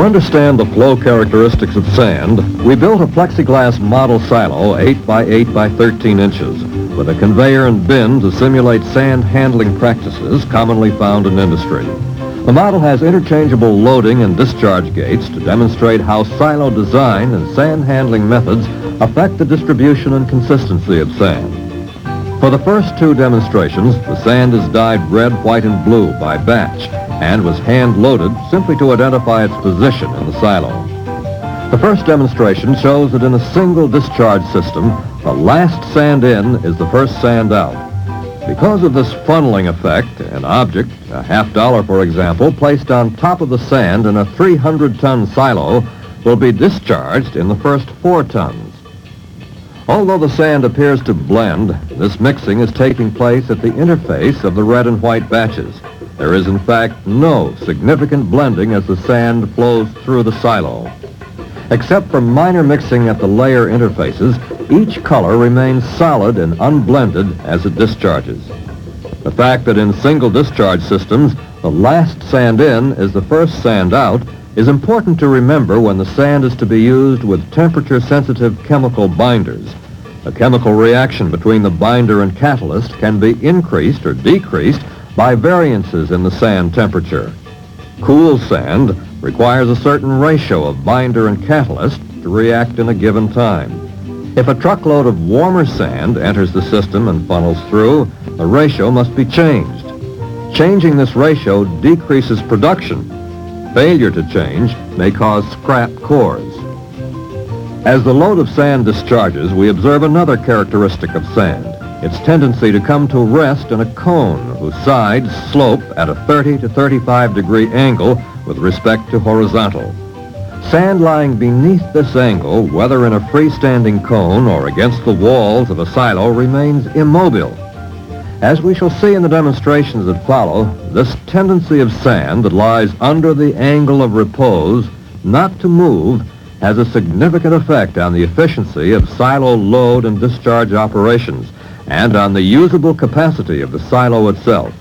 understand the flow characteristics of sand, we built a plexiglass model silo 8 by 8 by 13 inches with a conveyor and bin to simulate sand handling practices commonly found in industry. The model has interchangeable loading and discharge gates to demonstrate how silo design and sand handling methods affect the distribution and consistency of sand. For the first two demonstrations, the sand is dyed red, white, and blue by batch and was hand-loaded simply to identify its position in the silo. The first demonstration shows that in a single discharge system, the last sand in is the first sand out. Because of this funneling effect, an object, a $50 for example, placed on top of the sand in a 300-ton silo will be discharged in the first 4 tons. Although the sand appears to blend, this mixing is taking place at the interface of the red and white batches. There is in fact no significant blending as the sand flows through the silo. Except for minor mixing at the layer interfaces, each color remains solid and unblended as it discharges. The fact that in single discharge systems, the last sand in is the first sand out is important to remember when the sand is to be used with temperature-sensitive chemical binders. A chemical reaction between the binder and catalyst can be increased or decreased by variances in the sand temperature. Cool sand requires a certain ratio of binder and catalyst to react in a given time. If a truckload of warmer sand enters the system and funnels through, the ratio must be changed. Changing this ratio decreases production. Failure to change may cause scrap cores. As the load of sand discharges, we observe another characteristic of sand, its tendency to come to rest in a cone whose sides slope at a 30 to 35 degree angle with respect to horizontal. Sand lying beneath this angle, whether in a freestanding cone or against the walls of a silo, remains immobile. As we shall see in the demonstrations that follow, this tendency of sand that lies under the angle of repose not to move has a significant effect on the efficiency of silo load and discharge operations and on the usable capacity of the silo itself.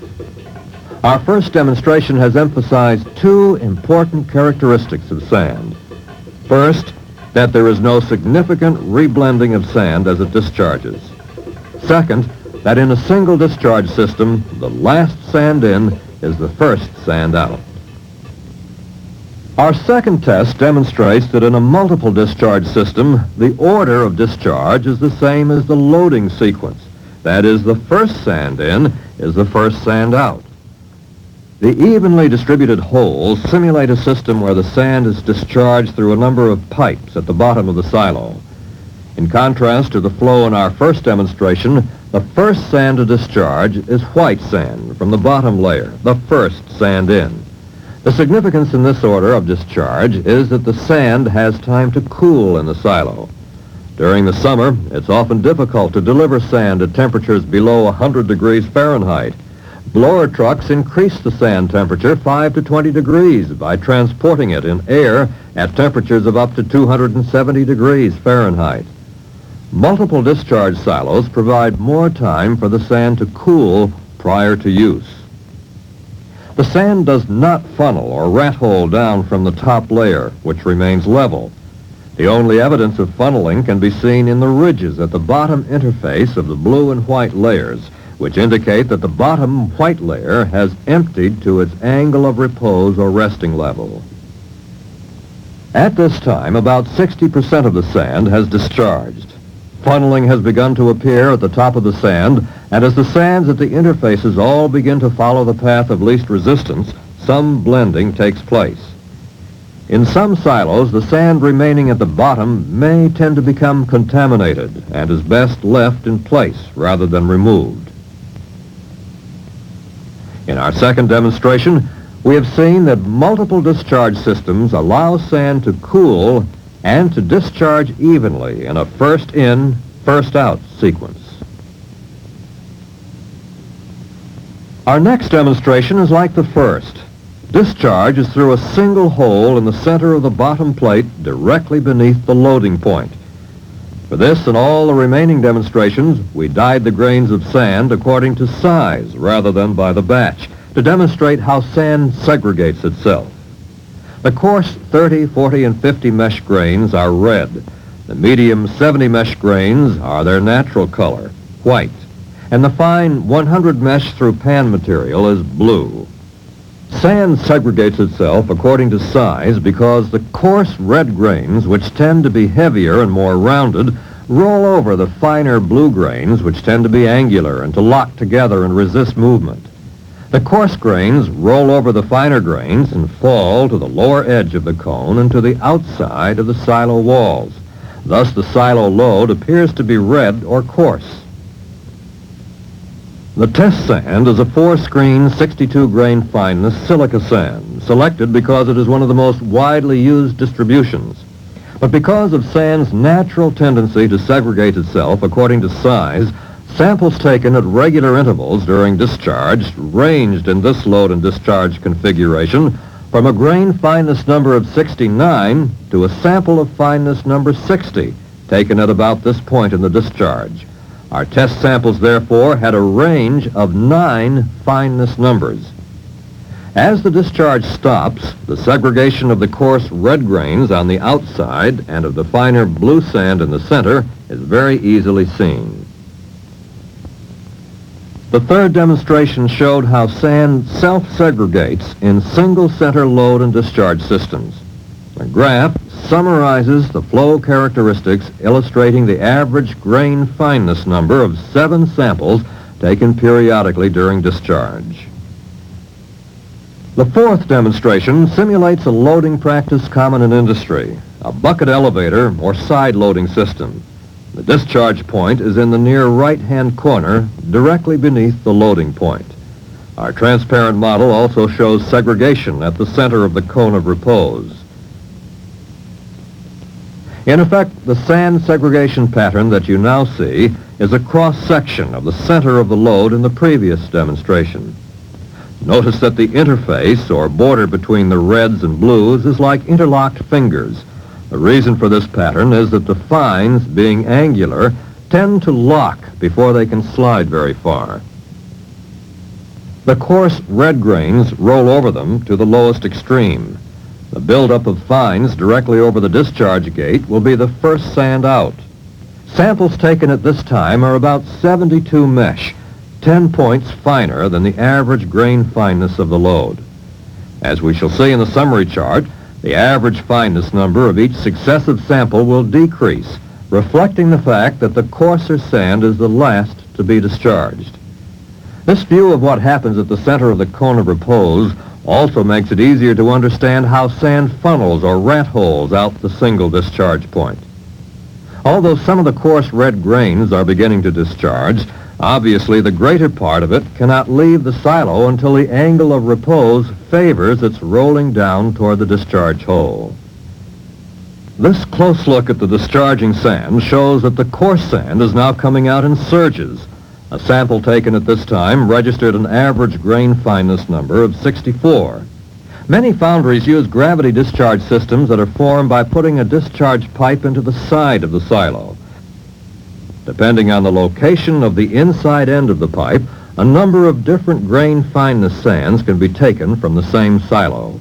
Our first demonstration has emphasized 2 important characteristics of sand. First, that there is no significant reblending of sand as it discharges. Second, that in a single discharge system, the last sand in is the first sand out. Our second test demonstrates that in a multiple discharge system, the order of discharge is the same as the loading sequence. That is, the first sand in is the first sand out. The evenly distributed holes simulate a system where the sand is discharged through a number of pipes at the bottom of the silo. In contrast to the flow in our first demonstration, the first sand to discharge is white sand from the bottom layer, the first sand in. The significance in this order of discharge is that the sand has time to cool in the silo. During the summer, it's often difficult to deliver sand at temperatures below 100 degrees Fahrenheit. Blower trucks increase the sand temperature 5 to 20 degrees by transporting it in air at temperatures of up to 270 degrees Fahrenheit. Multiple discharge silos provide more time for the sand to cool prior to use. The sand does not funnel or rat hole down from the top layer, which remains level. The only evidence of funneling can be seen in the ridges at the bottom interface of the blue and white layers, which indicate that the bottom white layer has emptied to its angle of repose or resting level. At this time, about 60% of the sand has discharged. Funneling has begun to appear at the top of the sand, and as the sands at the interfaces all begin to follow the path of least resistance, some blending takes place. In some silos, the sand remaining at the bottom may tend to become contaminated and is best left in place rather than removed. In our second demonstration, we have seen that multiple discharge systems allow sand to cool and to discharge evenly in a first in, first out sequence. Our next demonstration is like the first. Discharge is through a single hole in the center of the bottom plate directly beneath the loading point. For this and all the remaining demonstrations, we dyed the grains of sand according to size rather than by the batch to demonstrate how sand segregates itself. The coarse 30, 40, and 50 mesh grains are red. The medium 70 mesh grains are their natural color, white. And the fine 100 mesh through pan material is blue. Sand segregates itself according to size because the coarse red grains, which tend to be heavier and more rounded, roll over the finer blue grains, which tend to be angular and to lock together and resist movement. The coarse grains roll over the finer grains and fall to the lower edge of the cone and to the outside of the silo walls. Thus, the silo load appears to be red or coarse. The test sand is a 4-screen, 62-grain fineness silica sand, selected because it is one of the most widely used distributions. But because of sand's natural tendency to segregate itself according to size, samples taken at regular intervals during discharge ranged in this load and discharge configuration from a grain fineness number of 69 to a sample of fineness number 60, taken at about this point in the discharge. Our test samples, therefore, had a range of 9 fineness numbers. As the discharge stops, the segregation of the coarse red grains on the outside and of the finer blue sand in the center is very easily seen. The third demonstration showed how sand self-segregates in single-center load and discharge systems. The graph summarizes the flow characteristics illustrating the average grain fineness number of 7 samples taken periodically during discharge. The fourth demonstration simulates a loading practice common in industry, a bucket elevator or side loading system. The discharge point is in the near right-hand corner, directly beneath the loading point. Our transparent model also shows segregation at the center of the cone of repose. In effect, the sand segregation pattern that you now see is a cross-section of the center of the load in the previous demonstration. Notice that the interface, or border between the reds and blues, is like interlocked fingers. The reason for this pattern is that the fines, being angular, tend to lock before they can slide very far. The coarse red grains roll over them to the lowest extreme. The buildup of fines directly over the discharge gate will be the first sand out. Samples taken at this time are about 72 mesh, 10 points finer than the average grain fineness of the load. As we shall see in the summary chart, the average fineness number of each successive sample will decrease, reflecting the fact that the coarser sand is the last to be discharged. This view of what happens at the center of the cone of repose also makes it easier to understand how sand funnels or rat holes out the single discharge point. Although some of the coarse red grains are beginning to discharge, obviously the greater part of it cannot leave the silo until the angle of repose favors its rolling down toward the discharge hole. This close look at the discharging sand shows that the coarse sand is now coming out in surges. A sample taken at this time registered an average grain fineness number of 64. Many foundries use gravity discharge systems that are formed by putting a discharge pipe into the side of the silo. Depending on the location of the inside end of the pipe, a number of different grain fineness sands can be taken from the same silo.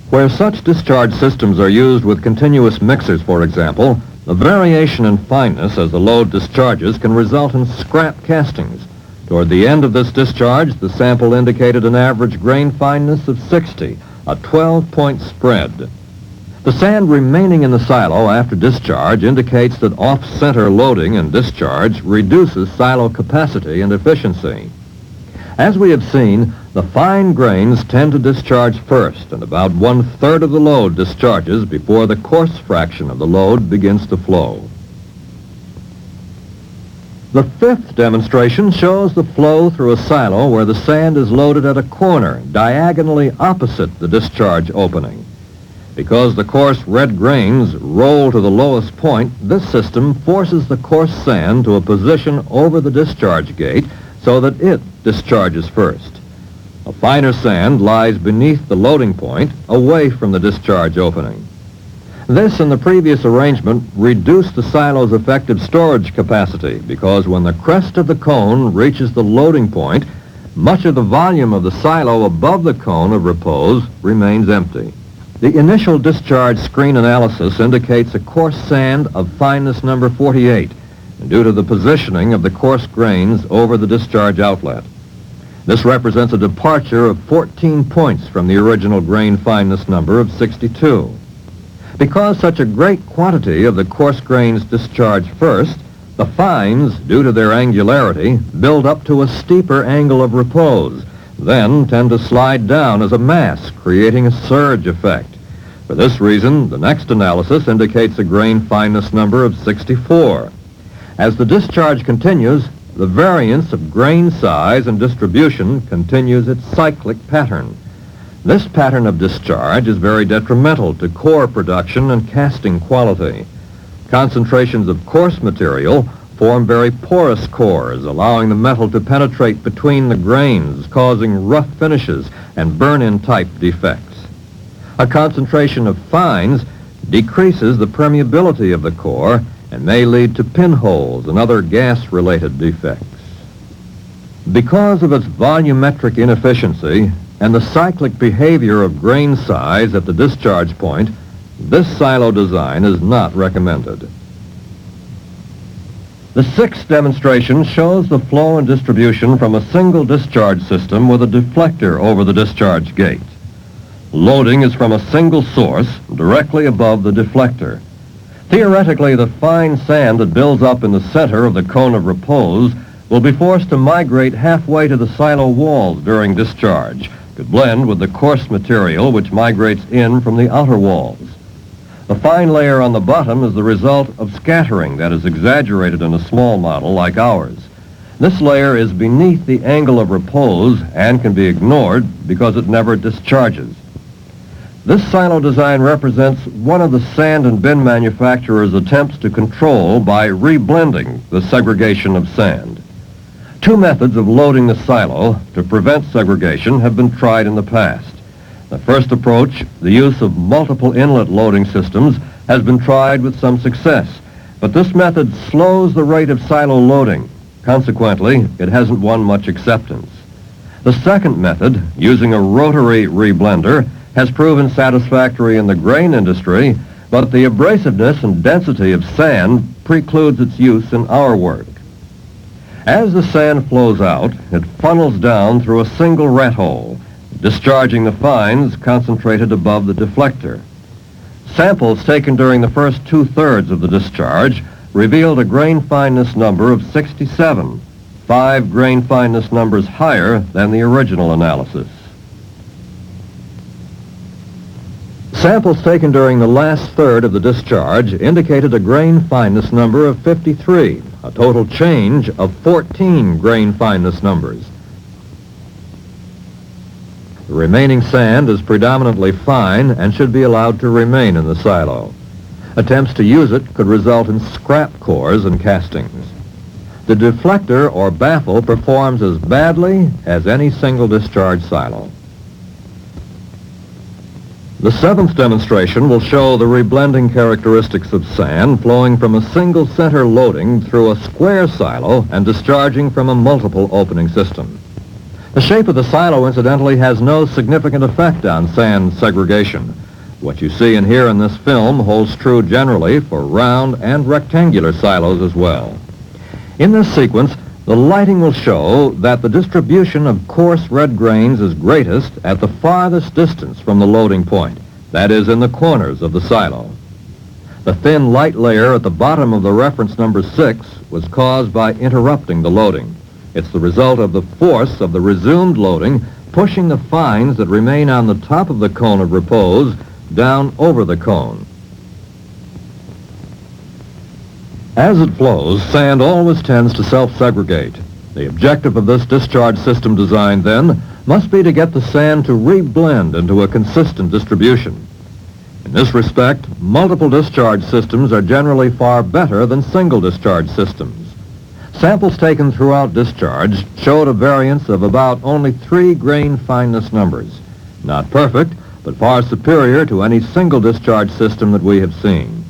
Where such discharge systems are used with continuous mixers, for example, the variation in fineness as the load discharges can result in scrap castings. Toward the end of this discharge, the sample indicated an average grain fineness of 60, a 12-point spread. The sand remaining in the silo after discharge indicates that off-center loading and discharge reduces silo capacity and efficiency. As we have seen, the fine grains tend to discharge first, and about 1/3 of the load discharges before the coarse fraction of the load begins to flow. The fifth demonstration shows the flow through a silo where the sand is loaded at a corner, diagonally opposite the discharge opening. Because the coarse red grains roll to the lowest point, this system forces the coarse sand to a position over the discharge gate so that it discharges first. A finer sand lies beneath the loading point, away from the discharge opening. This and the previous arrangement reduced the silo's effective storage capacity because when the crest of the cone reaches the loading point, much of the volume of the silo above the cone of repose remains empty. The initial discharge screen analysis indicates a coarse sand of fineness number 48, due to the positioning of the coarse grains over the discharge outlet. This represents a departure of 14 points from the original grain fineness number of 62. Because such a great quantity of the coarse grains discharge first, the fines, due to their angularity, build up to a steeper angle of repose, then tend to slide down as a mass, creating a surge effect. For this reason, the next analysis indicates a grain fineness number of 64. As the discharge continues, the variance of grain size and distribution continues its cyclic pattern. This pattern of discharge is very detrimental to core production and casting quality. Concentrations of coarse material form very porous cores, allowing the metal to penetrate between the grains, causing rough finishes and burn-in type defects. A concentration of fines decreases the permeability of the core and may lead to pinholes and other gas-related defects. Because of its volumetric inefficiency and the cyclic behavior of grain size at the discharge point, this silo design is not recommended. The sixth demonstration shows the flow and distribution from a single discharge system with a deflector over the discharge gate. Loading is from a single source directly above the deflector. Theoretically, the fine sand that builds up in the center of the cone of repose will be forced to migrate halfway to the silo walls during discharge to blend with the coarse material which migrates in from the outer walls. The fine layer on the bottom is the result of scattering that is exaggerated in a small model like ours. This layer is beneath the angle of repose and can be ignored because it never discharges. This silo design represents one of the sand and bin manufacturers' attempts to control by reblending the segregation of sand. Two methods of loading the silo to prevent segregation have been tried in the past. The first approach, the use of multiple inlet loading systems, has been tried with some success, but this method slows the rate of silo loading. Consequently, it hasn't won much acceptance. The second method, using a rotary reblender, has proven satisfactory in the grain industry, but the abrasiveness and density of sand precludes its use in our work. As the sand flows out, it funnels down through a single rat hole, discharging the fines concentrated above the deflector. Samples taken during the first two-thirds of the discharge revealed a grain fineness number of 67, 5 grain fineness numbers higher than the original analysis. Samples taken during the last third of the discharge indicated a grain fineness number of 53, a total change of 14 grain fineness numbers. The remaining sand is predominantly fine and should be allowed to remain in the silo. Attempts to use it could result in scrap cores and castings. The deflector or baffle performs as badly as any single discharge silo. The seventh demonstration will show the reblending characteristics of sand flowing from a single center loading through a square silo and discharging from a multiple opening system. The shape of the silo, incidentally, has no significant effect on sand segregation. What you see and hear in this film holds true generally for round and rectangular silos as well. In this sequence, the lighting will show that the distribution of coarse red grains is greatest at the farthest distance from the loading point, that is, in the corners of the silo. The thin light layer at the bottom of the reference number 6 was caused by interrupting the loading. It's the result of the force of the resumed loading pushing the fines that remain on the top of the cone of repose down over the cone. As it flows, sand always tends to self-segregate. The objective of this discharge system design, then, must be to get the sand to reblend into a consistent distribution. In this respect, multiple discharge systems are generally far better than single discharge systems. Samples taken throughout discharge showed a variance of about only 3 grain fineness numbers. Not perfect, but far superior to any single discharge system that we have seen.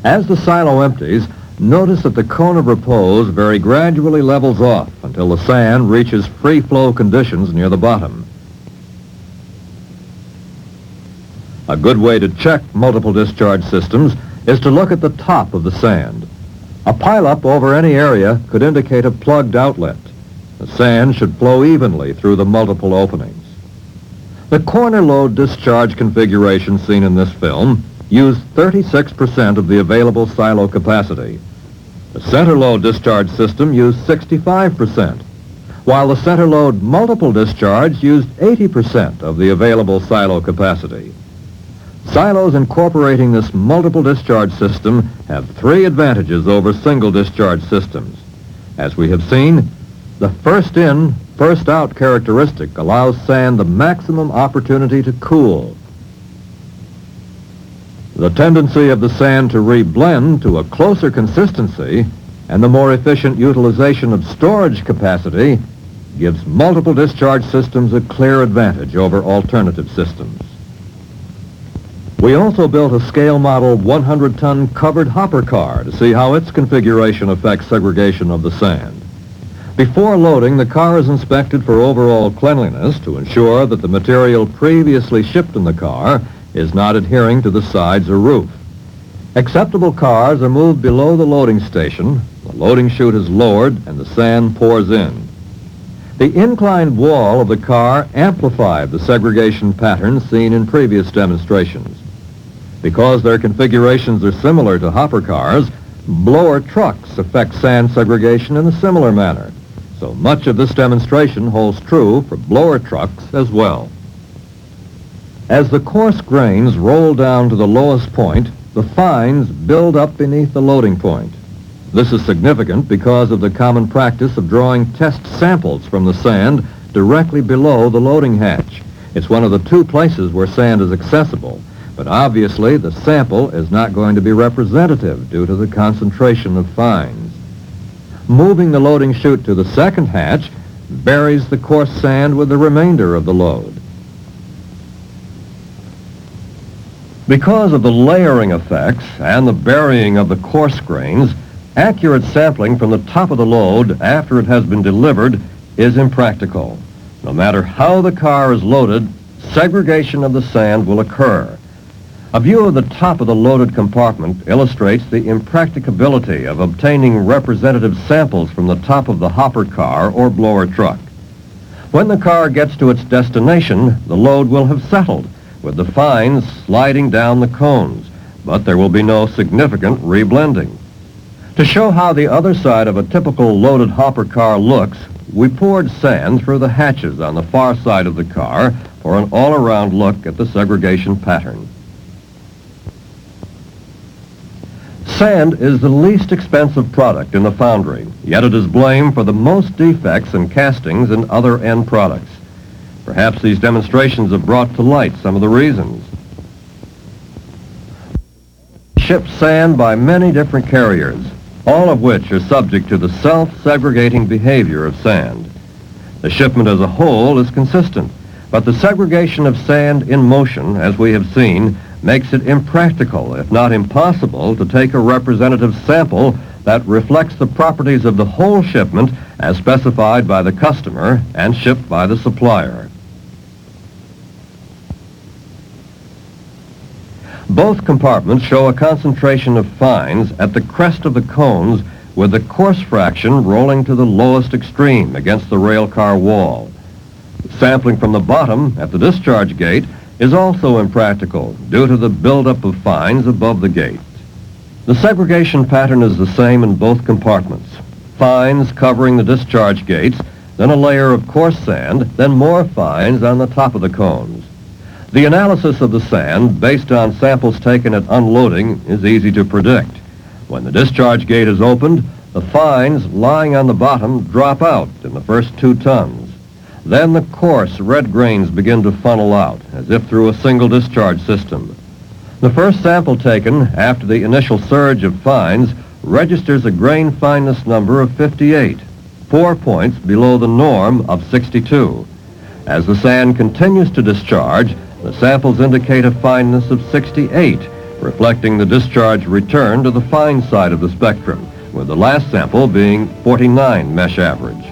As the silo empties, notice that the cone of repose very gradually levels off until the sand reaches free flow conditions near the bottom. A good way to check multiple discharge systems is to look at the top of the sand. A pileup over any area could indicate a plugged outlet. The sand should flow evenly through the multiple openings. The corner load discharge configuration seen in this film used 36% of the available silo capacity. The center load discharge system used 65%, while the center load multiple discharge used 80% of the available silo capacity. Silos incorporating this multiple discharge system have three advantages over single discharge systems. As we have seen, the first in, first out characteristic allows sand the maximum opportunity to cool. The tendency of the sand to reblend to a closer consistency and the more efficient utilization of storage capacity gives multiple discharge systems a clear advantage over alternative systems. We also built a scale model 100-ton covered hopper car to see how its configuration affects segregation of the sand. Before loading, the car is inspected for overall cleanliness to ensure that the material previously shipped in the car is not adhering to the sides or roof. Acceptable cars are moved below the loading station, the loading chute is lowered, and the sand pours in. The inclined wall of the car amplified the segregation pattern seen in previous demonstrations. Because their configurations are similar to hopper cars, blower trucks affect sand segregation in a similar manner. So much of this demonstration holds true for blower trucks as well. As the coarse grains roll down to the lowest point, the fines build up beneath the loading point. This is significant because of the common practice of drawing test samples from the sand directly below the loading hatch. It's one of the two places where sand is accessible, but obviously the sample is not going to be representative due to the concentration of fines. Moving the loading chute to the second hatch buries the coarse sand with the remainder of the load. Because of the layering effects and the burying of the coarse grains, accurate sampling from the top of the load after it has been delivered is impractical. No matter how the car is loaded, segregation of the sand will occur. A view of the top of the loaded compartment illustrates the impracticability of obtaining representative samples from the top of the hopper car or blower truck. When the car gets to its destination, the load will have settled, with the fines sliding down the cones, but there will be no significant reblending. To show how the other side of a typical loaded hopper car looks, we poured sand through the hatches on the far side of the car for an all-around look at the segregation pattern. Sand is the least expensive product in the foundry, yet it is blamed for the most defects in castings and other end products. Perhaps these demonstrations have brought to light some of the reasons. Ship sand by many different carriers, all of which are subject to the self-segregating behavior of sand. The shipment as a whole is consistent, but the segregation of sand in motion, as we have seen, makes it impractical, if not impossible, to take a representative sample that reflects the properties of the whole shipment as specified by the customer and shipped by the supplier. Both compartments show a concentration of fines at the crest of the cones with the coarse fraction rolling to the lowest extreme against the rail car wall. Sampling from the bottom at the discharge gate is also impractical due to the buildup of fines above the gate. The segregation pattern is the same in both compartments. Fines covering the discharge gates, then a layer of coarse sand, then more fines on the top of the cones. The analysis of the sand, based on samples taken at unloading, is easy to predict. When the discharge gate is opened, the fines lying on the bottom drop out in the first 2 tons. Then the coarse red grains begin to funnel out, as if through a single discharge system. The first sample taken after the initial surge of fines registers a grain fineness number of 58, 4 points below the norm of 62. As the sand continues to discharge, the samples indicate a fineness of 68, reflecting the discharge return to the fine side of the spectrum, with the last sample being 49 mesh average.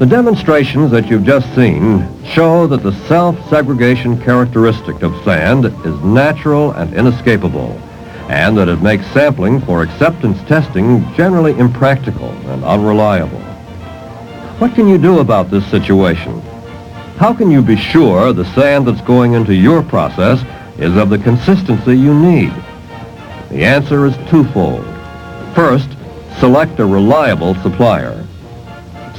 The demonstrations that you've just seen show that the self-segregation characteristic of sand is natural and inescapable, and that it makes sampling for acceptance testing generally impractical and unreliable. What can you do about this situation? How can you be sure the sand that's going into your process is of the consistency you need? The answer is twofold. First, select a reliable supplier.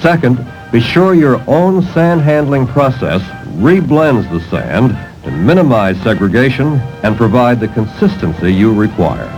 Second, be sure your own sand handling process reblends the sand to minimize segregation and provide the consistency you require.